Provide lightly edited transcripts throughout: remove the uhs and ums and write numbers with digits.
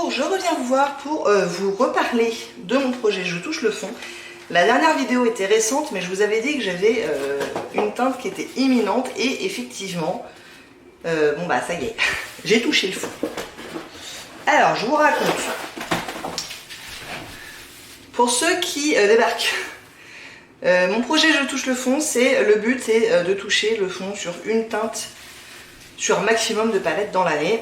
bonjour, je reviens vous voir pour vous reparler de mon projet Je touche le fond. La dernière vidéo était récente, mais je vous avais dit que j'avais une teinte qui était imminente et effectivement, bon bah ça y est, j'ai touché le fond. Alors je vous raconte, pour ceux qui débarquent, mon projet Je touche le fond, le but c'est de toucher le fond sur une teinte, sur maximum de palettes dans l'année.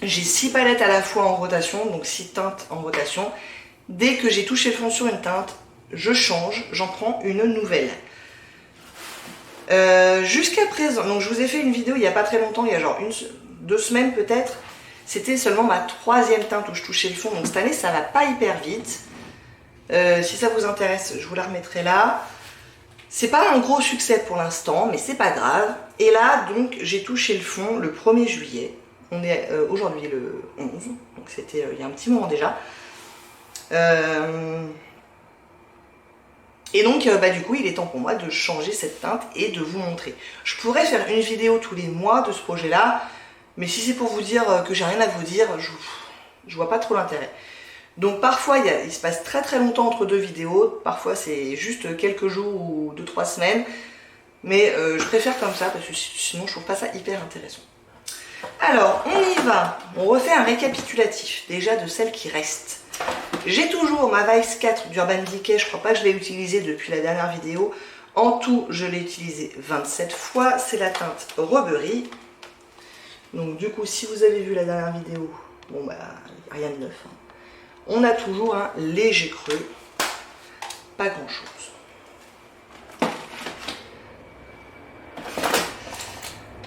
J'ai 6 palettes à la fois en rotation, donc 6 teintes en rotation. Dès que j'ai touché le fond sur une teinte, je change, j'en prends une nouvelle. Jusqu'à présent, donc je vous ai fait une vidéo il n'y a pas très longtemps, il y a genre 2 semaines peut-être. C'était seulement ma 3e teinte où je touchais le fond, donc cette année ça va pas hyper vite. Si ça vous intéresse, je vous la remettrai là. C'est pas un gros succès pour l'instant, mais c'est pas grave. Et là, donc, j'ai touché le fond le 1er juillet. On est aujourd'hui le 11, donc c'était il y a un petit moment déjà. Et donc, du coup, il est temps pour moi de changer cette teinte et de vous montrer. Je pourrais faire une vidéo tous les mois de ce projet-là, mais si c'est pour vous dire que j'ai rien à vous dire, je vois pas trop l'intérêt. Donc parfois il se passe très très longtemps entre 2 vidéos, parfois c'est juste quelques jours ou 2-3 semaines, mais je préfère comme ça parce que sinon je trouve pas ça hyper intéressant. Alors on y va, on refait un récapitulatif déjà de celles qui restent. J'ai toujours ma Vice 4 d'Urban Decay, je crois pas que je l'ai utilisée depuis la dernière vidéo. En tout je l'ai utilisée 27 fois, c'est la teinte Robbery. Donc du coup si vous avez vu la dernière vidéo, bon bah rien de neuf. Hein. On a toujours un léger creux, pas grand chose.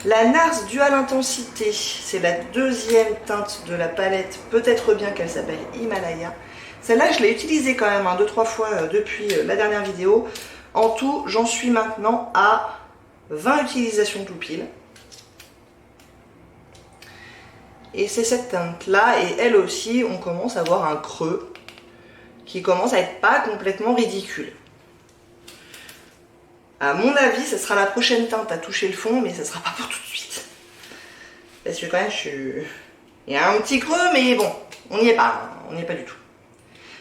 La Nars Dual Intensité, c'est la 2e teinte de la palette, peut-être bien qu'elle s'appelle Himalaya. Celle-là, je l'ai utilisée quand même 2-3 fois depuis la dernière vidéo. En tout, j'en suis maintenant à 20 utilisations tout pile. Et c'est cette teinte là, et elle aussi, on commence à voir un creux qui commence à être pas complètement ridicule. À mon avis, ce sera la prochaine teinte à toucher le fond, mais ce sera pas pour tout de suite. Parce que quand même, il y a un petit creux, mais bon, on n'y est pas, on n'y est pas du tout.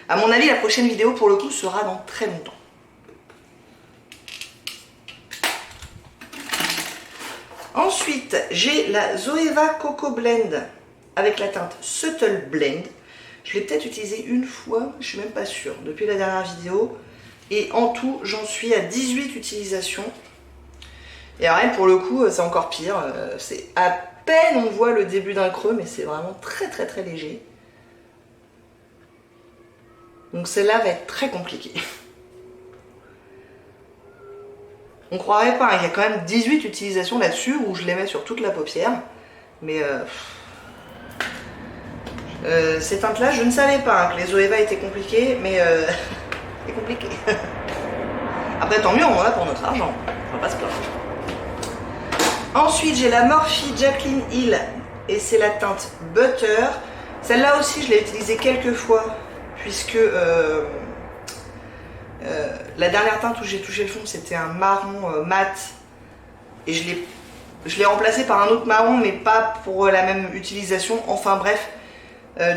À mon avis, la prochaine vidéo, pour le coup, sera dans très longtemps. Ensuite, j'ai la Zoeva Coco Blend avec la teinte Subtle Blend. Je l'ai peut-être utilisée une fois, je suis même pas sûre, depuis la dernière vidéo. Et en tout, j'en suis à 18 utilisations. Et alors, pour le coup, c'est encore pire. C'est à peine on voit le début d'un creux, mais c'est vraiment très très très léger. Donc celle-là va être très compliquée. On croirait pas, il y a quand même 18 utilisations là-dessus où je les mets sur toute la paupière. Mais ces teintes-là, je ne savais pas que les Zoeva étaient compliquées, mais c'est compliqué. Après, tant mieux, on en a pour notre argent. On va pas se plaindre. Ensuite, j'ai la Morphe Jacqueline Hill et c'est la teinte Butter. Celle-là aussi, je l'ai utilisée quelques fois puisque la dernière teinte où j'ai touché le fond, c'était un marron mat et je l'ai remplacé par un autre marron, mais pas pour la même utilisation. Enfin bref,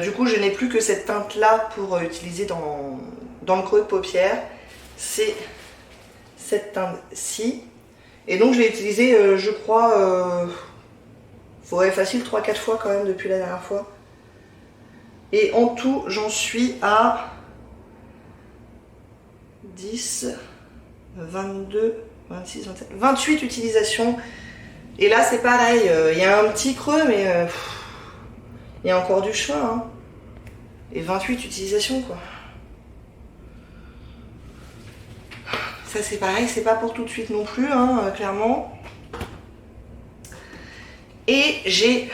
du coup, je n'ai plus que cette teinte-là pour utiliser dans le creux de paupière. C'est cette teinte-ci. Et donc, je l'ai utilisée, je crois, faudrait facile 3-4 fois quand même depuis la dernière fois. Et en tout, j'en suis à 10, 22, 26, 27, 28 utilisations. Et là, c'est pareil, il y a un petit creux, mais il y a encore du chemin. Hein. Et 28 utilisations, quoi. Ça, c'est pareil, c'est pas pour tout de suite non plus, hein, clairement. Et j'ai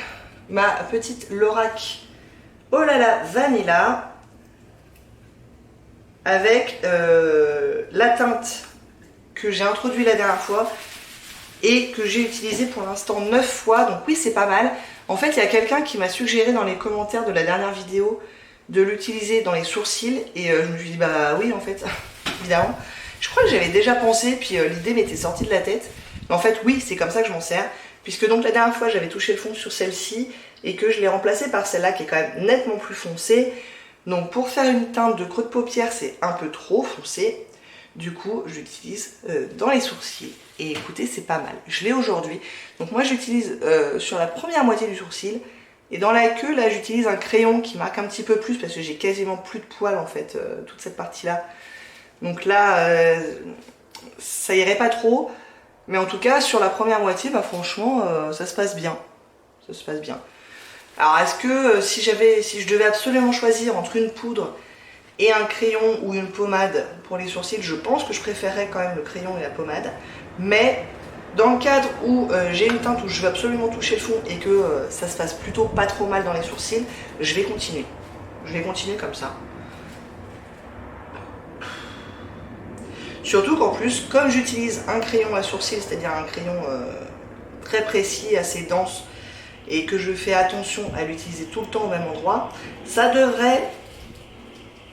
ma petite Lorac Oh là là Vanilla avec la teinte que j'ai introduite la dernière fois et que j'ai utilisée pour l'instant 9 fois. Donc oui, c'est pas mal. En fait, il y a quelqu'un qui m'a suggéré dans les commentaires de la dernière vidéo de l'utiliser dans les sourcils et je me suis dit bah oui en fait, évidemment. Je crois que j'avais déjà pensé, puis l'idée m'était sortie de la tête. Mais en fait, oui, c'est comme ça que je m'en sers. Puisque donc la dernière fois, j'avais touché le fond sur celle-ci. et que je l'ai remplacée par celle-là qui est quand même nettement plus foncée. Donc pour faire une teinte de creux de paupière, c'est un peu trop foncé. Du coup, je l'utilise dans les sourcils. Et écoutez, c'est pas mal. Je l'ai aujourd'hui. Donc moi, j'utilise sur la première moitié du sourcil. Et dans la queue, là, j'utilise un crayon qui marque un petit peu plus parce que j'ai quasiment plus de poils, en fait, toute cette partie-là. Donc là, ça irait pas trop. Mais en tout cas, sur la première moitié, bah franchement, ça se passe bien. Ça se passe bien. Alors, est-ce que si je devais absolument choisir entre une poudre et un crayon ou une pommade pour les sourcils, je pense que je préférerais quand même le crayon et la pommade. Mais dans le cadre où j'ai une teinte où je veux absolument toucher le fond et que ça se passe plutôt pas trop mal dans les sourcils, je vais continuer. Je vais continuer comme ça. Surtout qu'en plus, comme j'utilise un crayon à sourcil, c'est-à-dire un crayon très précis, assez dense, et que je fais attention à l'utiliser tout le temps au même endroit, ça devrait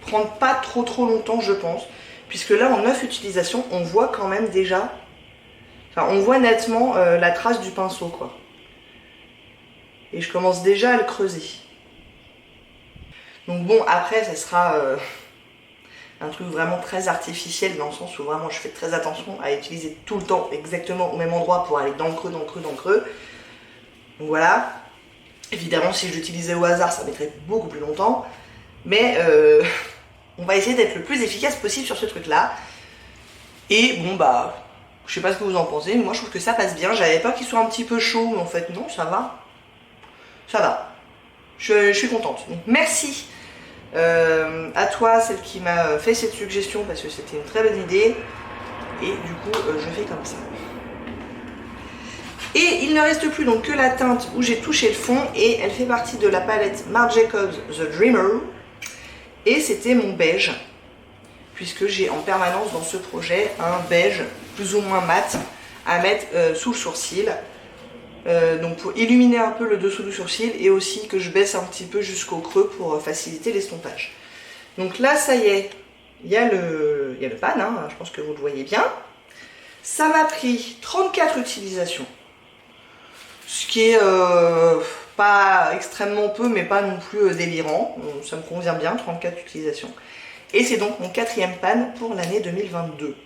prendre pas trop longtemps, je pense, puisque là en 9 utilisations on voit quand même déjà, enfin on voit nettement la trace du pinceau quoi, et je commence déjà à le creuser. Donc bon, après ça sera un truc vraiment très artificiel, dans le sens où vraiment je fais très attention à utiliser tout le temps exactement au même endroit pour aller dans le creux, dans le creux, dans le creux. Donc voilà, évidemment si je l'utilisais au hasard ça mettrait beaucoup plus longtemps, mais on va essayer d'être le plus efficace possible sur ce truc là. Et bon bah, je sais pas ce que vous en pensez, mais moi je trouve que ça passe bien. J'avais peur qu'il soit un petit peu chaud, mais en fait non, ça va. Ça va. Je suis contente. Donc merci à toi, celle qui m'a fait cette suggestion, parce que c'était une très bonne idée. Et du coup, je fais comme ça. Et il ne reste plus donc que la teinte où j'ai touché le fond, et elle fait partie de la palette Marc Jacobs The Dreamer. Et c'était mon beige, puisque j'ai en permanence dans ce projet un beige plus ou moins mat à mettre sous le sourcil. Donc pour illuminer un peu le dessous du sourcil, et aussi que je baisse un petit peu jusqu'au creux pour faciliter l'estompage. Donc là ça y est, il y a le pan, hein, je pense que vous le voyez bien. Ça m'a pris 34 utilisations, ce qui est pas extrêmement peu mais pas non plus délirant, ça me convient bien, 34 utilisations. Et c'est donc mon 4e pan pour l'année 2022.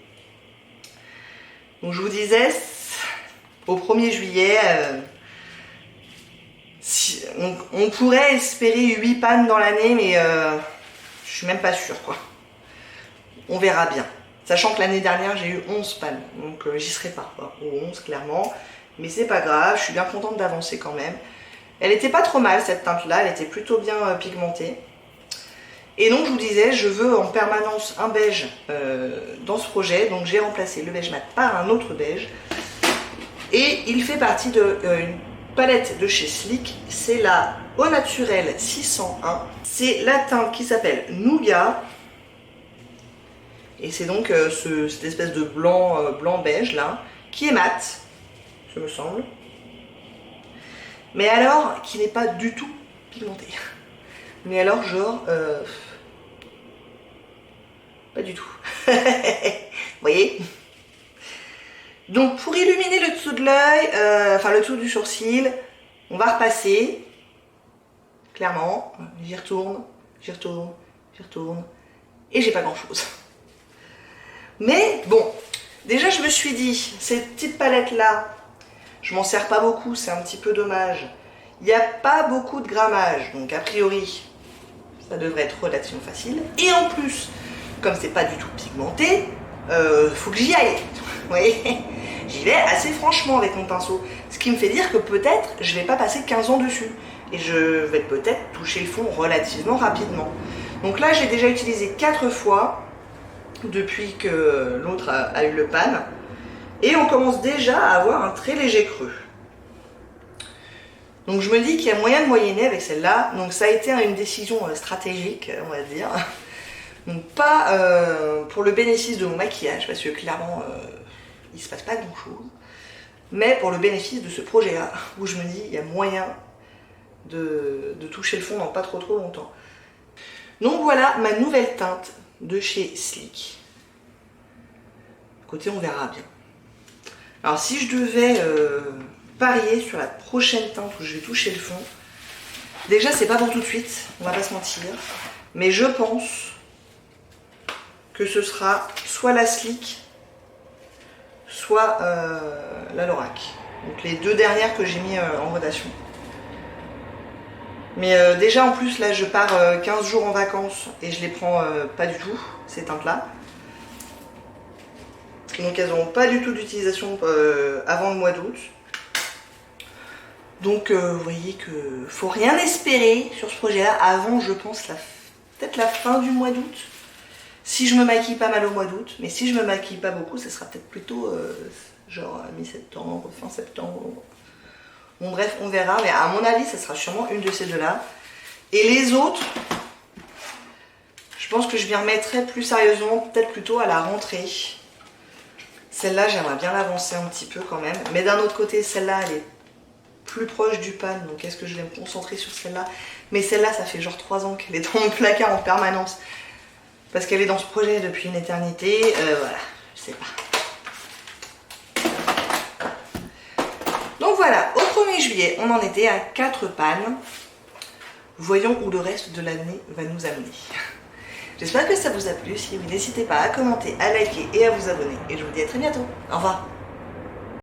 Donc je vous disais, au 1er juillet, on pourrait espérer 8 pans dans l'année, mais je suis même pas sûre quoi. On verra bien. Sachant que l'année dernière j'ai eu 11 pannes, donc j'y serai pas, aux 11 clairement. Mais c'est pas grave, je suis bien contente d'avancer quand même. Elle était pas trop mal cette teinte là, elle était plutôt bien pigmentée. Et donc je vous disais, je veux en permanence un beige dans ce projet, donc j'ai remplacé le beige mat par un autre beige. Et il fait partie d'une palette de chez Sleek, c'est la Au Naturel 601. C'est la teinte qui s'appelle Nougat. Et c'est donc cette espèce de blanc beige là, qui est mat, ce me semble. Mais alors, qui n'est pas du tout pigmenté. Mais alors genre, pas du tout. Vous voyez? Donc pour illuminer le dessous de l'œil, enfin le dessous du sourcil, on va repasser. Clairement, j'y retourne, j'y retourne, j'y retourne. Et j'ai pas grand chose. Mais bon, déjà je me suis dit, cette petite palette là, je m'en sers pas beaucoup, c'est un petit peu dommage. Il n'y a pas beaucoup de grammage, donc a priori, ça devrait être relativement facile. Et en plus, comme c'est pas du tout pigmenté, faut que j'y aille. Vous voyez, j'y vais assez franchement avec mon pinceau. Ce qui me fait dire que peut-être je vais pas passer 15 ans dessus. Et je vais peut-être toucher le fond relativement rapidement. Donc là, j'ai déjà utilisé 4 fois depuis que l'autre a eu le pan. Et on commence déjà à avoir un très léger creux. Donc je me dis qu'il y a moyen de moyenner avec celle-là. Donc ça a été une décision stratégique, on va dire. Donc pas pour le bénéfice de mon maquillage, parce que clairement il se passe pas grand chose, mais pour le bénéfice de ce projet-là, où je me dis il y a moyen de toucher le fond dans pas trop longtemps. Donc voilà ma nouvelle teinte de chez Sleek. Côté on verra bien. Alors si je devais parier sur la prochaine teinte où je vais toucher le fond, Déjà, c'est pas pour tout de suite, on va pas se mentir. Mais je pense que ce sera soit la Slick, soit la Lorac. Donc les deux dernières que j'ai mis en rotation. Mais déjà en plus là je pars 15 jours en vacances et je les prends pas du tout, ces teintes-là. Donc elles n'auront pas du tout d'utilisation avant le mois d'août. Donc vous voyez que faut rien espérer sur ce projet-là avant, je pense, peut-être la fin du mois d'août. Si je me maquille pas mal au mois d'août, mais si je me maquille pas beaucoup, ça sera peut-être plutôt genre mi-septembre, fin septembre. Bon bref, on verra, mais à mon avis, ça sera sûrement une de ces deux-là. Et les autres, je pense que je m'y remettrai plus sérieusement, peut-être plutôt à la rentrée. Celle-là, j'aimerais bien l'avancer un petit peu quand même. Mais d'un autre côté, celle-là, elle est plus proche du pan, donc est-ce que je vais me concentrer sur celle-là? Mais celle-là, ça fait genre 3 ans qu'elle est dans mon placard en permanence. Parce qu'elle est dans ce projet depuis une éternité. Voilà, je sais pas. Donc voilà, au 1er juillet, on en était à 4 pannes. Voyons où le reste de l'année va nous amener. J'espère que ça vous a plu. Si oui, n'hésitez pas à commenter, à liker et à vous abonner. Et je vous dis à très bientôt. Au revoir.